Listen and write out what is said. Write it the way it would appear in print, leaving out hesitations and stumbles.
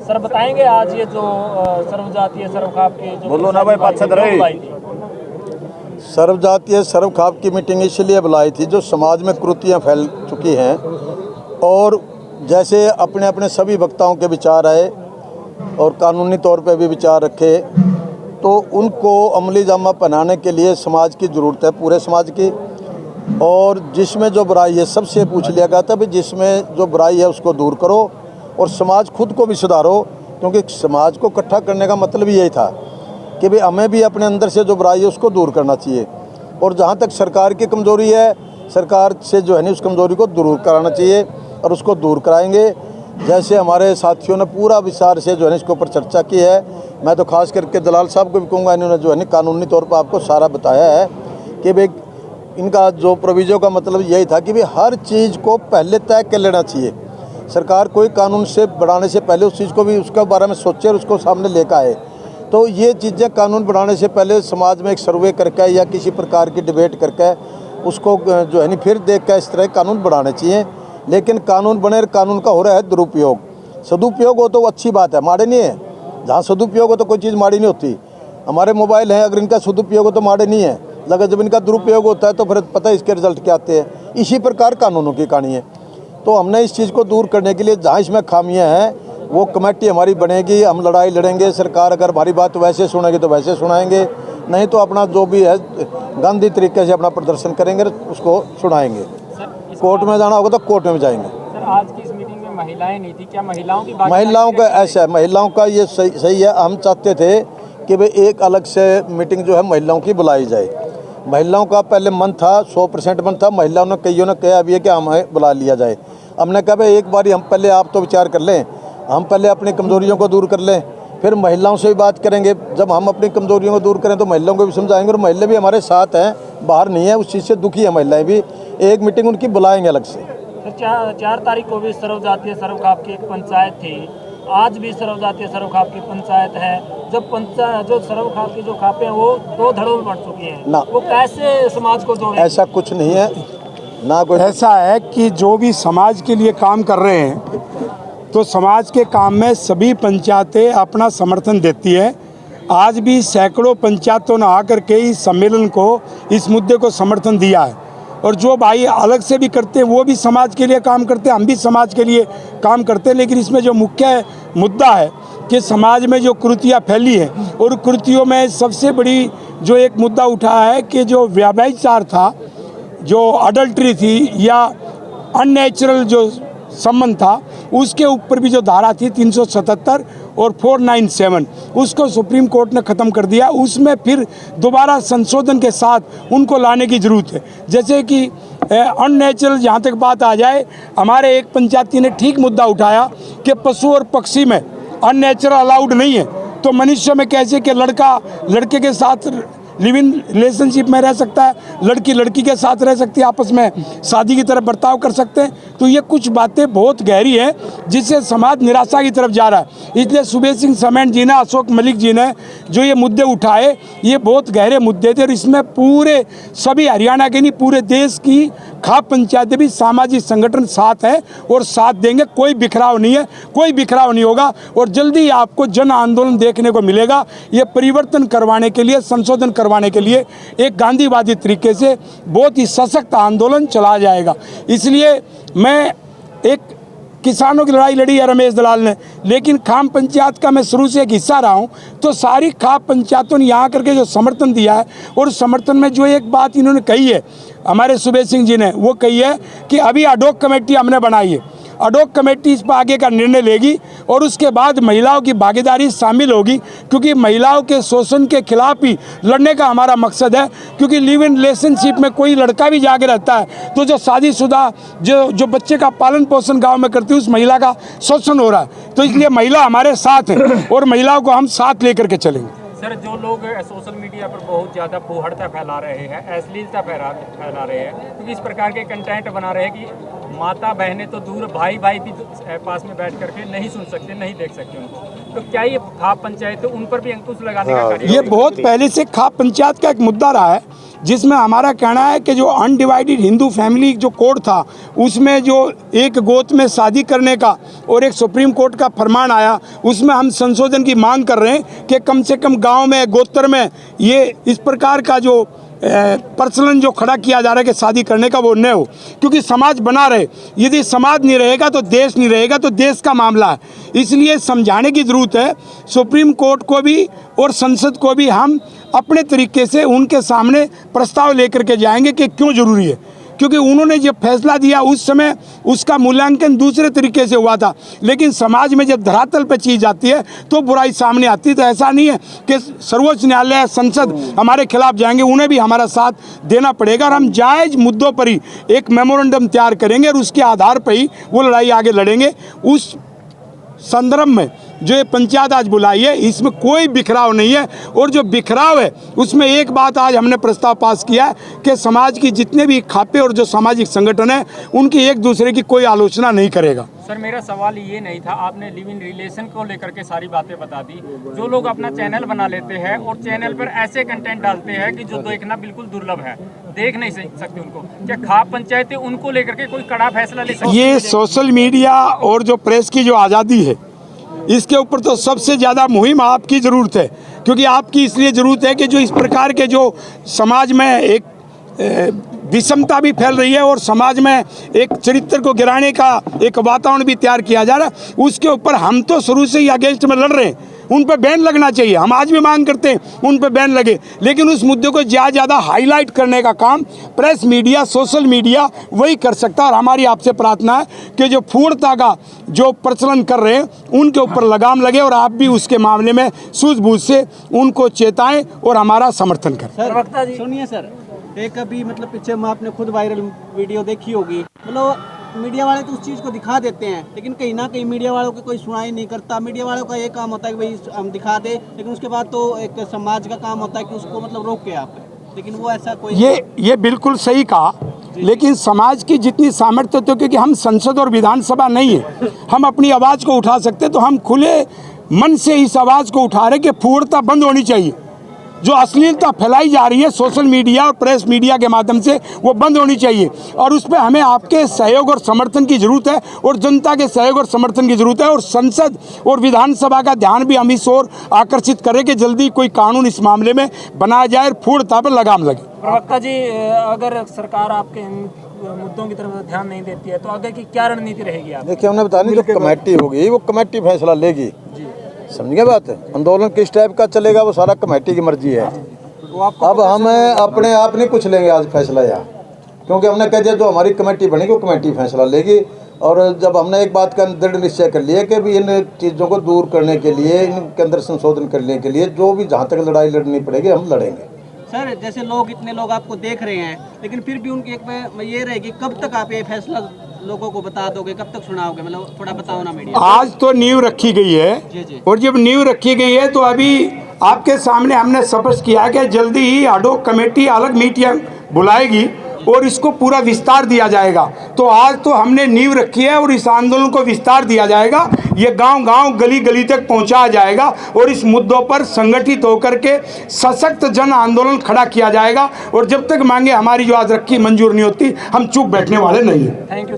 Sir बताएंगे आज ये जो सर्वजातीय सर्वखाप के जो बोलो ना भाई, पाछद रहे। सर्वजातीय सर्वखाप की मीटिंग इसलिए बुलाई थी जो समाज में कुरीतियाँ फैल चुकी हैं और जैसे अपने अपने सभी वक्ताओं के विचार आए और कानूनी तौर पे भी विचार रखे, तो उनको अमली जामा पहनाने के लिए समाज की ज़रूरत है, पूरे समाज की। और जिसमें जो बुराई है सबसे पूछ लिया गया था भी जिसमें जो बुराई है उसको दूर करो और समाज खुद को भी सुधारो, क्योंकि समाज को इकट्ठा करने का मतलब यही था कि भाई हमें भी अपने अंदर से जो बुराई है उसको दूर करना चाहिए। और जहाँ तक सरकार की कमज़ोरी है, सरकार से जो है ना उस कमज़ोरी को दूर कराना चाहिए और उसको दूर कराएंगे। जैसे हमारे साथियों ने पूरा विस्तार से जो है ना इसके ऊपर चर्चा की है, मैं तो खास करके दलाल साहब को भी कहूँगा, इन्होंने जो है ना कानूनी तौर पर आपको सारा बताया है कि भाई इनका जो प्रोविज़न का मतलब यही था कि भाई हर चीज़ को पहले तय कर लेना चाहिए। सरकार कोई कानून से बढ़ाने से पहले उस चीज़ को भी उसके बारे में सोचे और उसको सामने लेकर आए। तो ये चीज़ें कानून बनाने से पहले समाज में एक सर्वे करके या किसी प्रकार की डिबेट करके उसको जो है नहीं फिर देख कर इस तरह कानून बनाने चाहिए। लेकिन कानून बने, कानून का हो रहा है दुरुपयोग। सदुपयोग हो तो वो अच्छी बात है, माड़े नहीं है। जहाँ सदुपयोग हो तो कोई चीज़ माड़ी नहीं होती। हमारे मोबाइल हैं, अगर इनका सदुपयोग हो तो माड़े नहीं है, लगा जब इनका दुरुपयोग होता है तो फिर पता है इसके रिजल्ट क्या आते हैं। इसी प्रकार कानूनों की कहानी है। तो हमने इस चीज़ को दूर करने के लिए जहाँ इसमें खामियां हैं वो कमेटी हमारी बनेगी, हम लड़ाई लड़ेंगे। सरकार अगर हमारी बात वैसे सुनेगी तो वैसे सुनाएंगे, नहीं तो अपना जो भी है गांधी तरीके से अपना प्रदर्शन करेंगे, उसको सुनाएंगे। कोर्ट में जाना होगा तो कोर्ट में जाएंगे। सर आज की इस मीटिंग में महिलाएं नहीं थी, क्या महिलाओं की बात? महिलाओं का ऐसा है, महिलाओं का ये सही है। हम चाहते थे कि भाई एक अलग से मीटिंग जो है महिलाओं की बुलाई जाए। महिलाओं का पहले मन था, 100% मन था। महिलाओं ने कईयों ने कहा भी है कि हमें बुला लिया जाए। हमने कहा भाई एक बार हम पहले आप तो विचार कर लें, हम पहले अपनी कमज़ोरियों को दूर कर लें, फिर महिलाओं से भी बात करेंगे। जब हम अपनी कमज़ोरियों को दूर करें तो महिलाओं को भी समझाएंगे और महिला भी हमारे साथ हैं, बाहर नहीं है, उस चीज़ से दुखी है महिलाएं भी। एक मीटिंग उनकी बुलाएंगे अलग से। 4 तारीख को भी सर्वजातीय सर्वखाप की एक पंचायत थी, आज भी सर्वजातीय सर्वखाप की पंचायत है। जो सर्वखाप की जो खापें हैं वो 2 धड़ों में बढ़ चुकी हैं ना, वो कैसे समाज को जोड़े? ऐसा कुछ नहीं है ना, कोई ऐसा है कि जो भी समाज के लिए काम कर रहे हैं तो समाज के काम में सभी पंचायतें अपना समर्थन देती है। आज भी सैकड़ों पंचायतों ने आकर के इस सम्मेलन को, इस मुद्दे को समर्थन दिया है। और जो भाई अलग से भी करते हैं वो भी समाज के लिए काम करते हैं, हम भी समाज के लिए काम करते हैं। लेकिन इसमें जो मुख्य मुद्दा है कि समाज में जो कुरीतियाँ फैली है और कुरीतियों में सबसे बड़ी जो एक मुद्दा उठा है कि जो व्यभिचार था, जो अडल्ट्री थी या अननेचुरल जो संबंध था, उसके ऊपर भी जो धारा थी 377 और 497 उसको सुप्रीम कोर्ट ने ख़त्म कर दिया। उसमें फिर दोबारा संशोधन के साथ उनको लाने की ज़रूरत है। जैसे कि अननेचुरल जहाँ तक बात आ जाए, हमारे एक पंचायती ने ठीक मुद्दा उठाया कि पशु और पक्षी में अननेचुरल अलाउड नहीं है, तो मनुष्य में कैसे कि लड़का लड़के के साथ लिव इन रिलेशनशिप में रह सकता है, लड़की लड़की के साथ रह सकती है, आपस में शादी की तरफ बर्ताव कर सकते हैं। तो ये कुछ बातें बहुत गहरी है जिससे समाज निराशा की तरफ जा रहा है। इसलिए सुबेर सिंह समेन जी ने, अशोक मलिक जी ने जो ये मुद्दे उठाए, ये बहुत गहरे मुद्दे थे और इसमें पूरे सभी हरियाणा के नहीं पूरे देश की खाप पंचायतें भी सामाजिक संगठन साथ हैं और साथ देंगे। कोई बिखराव नहीं है, कोई बिखराव नहीं होगा और जल्दी आपको जन आंदोलन देखने को मिलेगा। ये परिवर्तन करवाने के लिए, संशोधन करवाने के लिए एक गांधीवादी तरीके से बहुत ही सशक्त आंदोलन चला जाएगा। इसलिए मैं एक किसानों की लड़ाई लड़ी है रमेश दलाल ने, लेकिन खाप पंचायत का मैं शुरू से एक हिस्सा रहा हूँ, तो सारी खाप पंचायतों ने यहाँ करके जो समर्थन दिया है और समर्थन में जो एक बात इन्होंने कही है हमारे सुबेर सिंह जी ने, वो कही है कि अभी अडोक कमेटी हमने बनाई है, अडोक कमेटी इस पर आगे का निर्णय लेगी और उसके बाद महिलाओं की भागीदारी शामिल होगी, क्योंकि महिलाओं के शोषण के खिलाफ ही लड़ने का हमारा मकसद है। क्योंकि लिव इन रिलेशनशिप में कोई लड़का भी जाके रहता है तो जो शादीशुदा जो बच्चे का पालन पोषण गांव में करती है उस महिला का शोषण हो रहा है। तो इसलिए महिला हमारे साथ है और महिलाओं को हम साथ लेकर के चलेंगे। सर जो लोग सोशल मीडिया पर बहुत ज़्यादा फूहड़ता फैला रहे हैं, अश्लीलता फैला रहे हैं, क्योंकि इस प्रकार के कंटेंट बना रहे हैं कि माता बहनें तो दूर, भाई भाई भी पास में बैठ करके नहीं सुन सकते, नहीं देख सकते उनको। तो क्या ये खाप पंचायत है, उन पर भी अंकुश लगाने का कार्य? ये बहुत पहले से खाप पंचायत का एक मुद्दा रहा है, जिसमें हमारा कहना है कि जो अनडिवाइडेड हिंदू फैमिली जो कोड था, उसमें जो एक गोत्र में शादी करने का और एक सुप्रीम कोर्ट का फरमान आया, उसमें हम संशोधन की मांग कर रहे हैं कि कम से कम गांव में, गोत्र में ये इस प्रकार का जो प्रचलन जो खड़ा किया जा रहा है कि शादी करने का, वो न हो, क्योंकि समाज बना रहे। यदि समाज नहीं रहेगा तो देश नहीं रहेगा, तो देश का मामला है। इसलिए समझाने की ज़रूरत है सुप्रीम कोर्ट को भी और संसद को भी। हम अपने तरीके से उनके सामने प्रस्ताव लेकर के जाएंगे कि क्यों ज़रूरी है, क्योंकि उन्होंने जब फैसला दिया उस समय उसका मूल्यांकन दूसरे तरीके से हुआ था, लेकिन समाज में जब धरातल पर चीज़ आती है तो बुराई सामने आती है। तो ऐसा नहीं है कि सर्वोच्च न्यायालय, संसद हमारे खिलाफ जाएंगे, उन्हें भी हमारा साथ देना पड़ेगा और हम जायज़ मुद्दों पर ही एक मेमोरेंडम तैयार करेंगे और उसके आधार पर ही वो लड़ाई आगे लड़ेंगे। उस संदर्भ में जो ये पंचायत आज बुलाई है, इसमें कोई बिखराव नहीं है, और जो बिखराव है उसमें एक बात आज हमने प्रस्ताव पास किया है कि समाज की जितने भी खापे और जो सामाजिक संगठन है उनकी एक दूसरे की कोई आलोचना नहीं करेगा। सर, मेरा सवाल ये नहीं था, आपने लिव इन रिलेशन को लेकर के सारी बातें बता दी। जो लोग अपना चैनल बना लेते हैं और चैनल पर ऐसे कंटेंट डालते हैं कि जो देखना बिल्कुल दुर्लभ है, देख नहीं सकते उनको, क्या खाप पंचायतें उनको लेकर के कोई कड़ा फैसला ले सकती है? ये सोशल मीडिया और जो प्रेस की जो आज़ादी है, इसके ऊपर तो सबसे ज़्यादा मुहिम आपकी ज़रूरत है, क्योंकि आपकी इसलिए ज़रूरत है कि जो इस प्रकार के जो समाज में एक विषमता भी फैल रही है और समाज में एक चरित्र को गिराने का एक वातावरण भी तैयार किया जा रहा है, उसके ऊपर हम तो शुरू से ही अगेंस्ट में लड़ रहे हैं। उन पर बैन लगना चाहिए, हम आज भी मांग करते हैं उन पर बैन लगे, लेकिन उस मुद्दे को ज़्यादा हाईलाइट करने का काम प्रेस मीडिया, सोशल मीडिया वही कर सकता है। और हमारी आपसे प्रार्थना है कि जो फूड़ता का जो प्रचलन कर रहे हैं उनके ऊपर लगाम लगे और आप भी उसके मामले में सूझबूझ से उनको चेताएं और हमारा समर्थन करें। सर सुनिए सर, एक अभी मतलब पीछे में आपने खुद वायरल वीडियो देखी होगी, मतलब मीडिया वाले तो उस चीज़ को दिखा देते हैं, लेकिन कहीं ना कहीं मीडिया वालों की कोई सुनाई नहीं करता। मीडिया वालों का ये काम होता है कि भाई हम दिखा दे, लेकिन उसके बाद तो एक समाज का काम होता है कि उसको मतलब रोक के आप, लेकिन वो ऐसा कोई ये बिल्कुल सही कहा, लेकिन समाज की जितनी सामर्थ्य, तो क्योंकि हम संसद और विधानसभा नहीं है, हम अपनी आवाज़ को उठा सकते, तो हम खुले मन से इस आवाज़ को उठा रहे कि फूड़ता बंद होनी चाहिए। जो अश्लीलता फैलाई जा रही है सोशल मीडिया और प्रेस मीडिया के माध्यम से, वो बंद होनी चाहिए, और उस पर हमें आपके सहयोग और समर्थन की ज़रूरत है और जनता के सहयोग और समर्थन की ज़रूरत है। और संसद और विधानसभा का ध्यान भी हम इस ओर आकर्षित करें कि जल्दी कोई कानून इस मामले में बनाया जाए और फूड़ता पर लगाम लगे। प्रवक्ता जी, अगर सरकार आपके इन मुद्दों की तरफ ध्यान नहीं देती है तो आगे की क्या रणनीति रहेगी? आप देखिए, हमने बता दी जो कमेटी होगी वो कमेटी फैसला लेगी, समझ गए बात है। आंदोलन किस टाइप का चलेगा वो सारा कमेटी की मर्जी है। अब हम अपने आप नहीं कुछ लेंगे आज फैसला यहाँ, क्योंकि हमने कह दिया जो हमारी कमेटी बनेगी वो कमेटी फैसला लेगी। और जब हमने एक बात का दृढ़ निश्चय कर लिया कि भी इन चीज़ों को दूर करने के लिए, इनके अंदर संशोधन करने के लिए जो भी जहाँ तक लड़ाई लड़नी पड़ेगी हम लड़ेंगे। सर, जैसे लोग इतने लोग आपको देख रहे हैं, लेकिन फिर भी उनकी एक ये रहेगी, कब तक आप ये फैसला लोगों को बता दोगे, कब तक सुनाओगे, मतलब थोड़ा बताओ ना मीडिया। आज तो नींव रखी गई है जी। और जब नींव रखी गई है तो अभी आपके सामने हमने स्पष्ट किया है कि जल्दी ही आडोक कमेटी अलग मीटिंग बुलाएगी और इसको पूरा विस्तार दिया जाएगा। तो आज तो हमने नींव रखी है और इस आंदोलन को विस्तार दिया जाएगा, ये गांव-गांव, गली-गली तक पहुंचाया जाएगा और इस मुद्दों पर संगठित होकर के सशक्त जन आंदोलन खड़ा किया जाएगा। और जब तक मांगे हमारी जो आज रखी मंजूर नहीं होती, हम चुप बैठने वाले नहीं हैं। Thank you.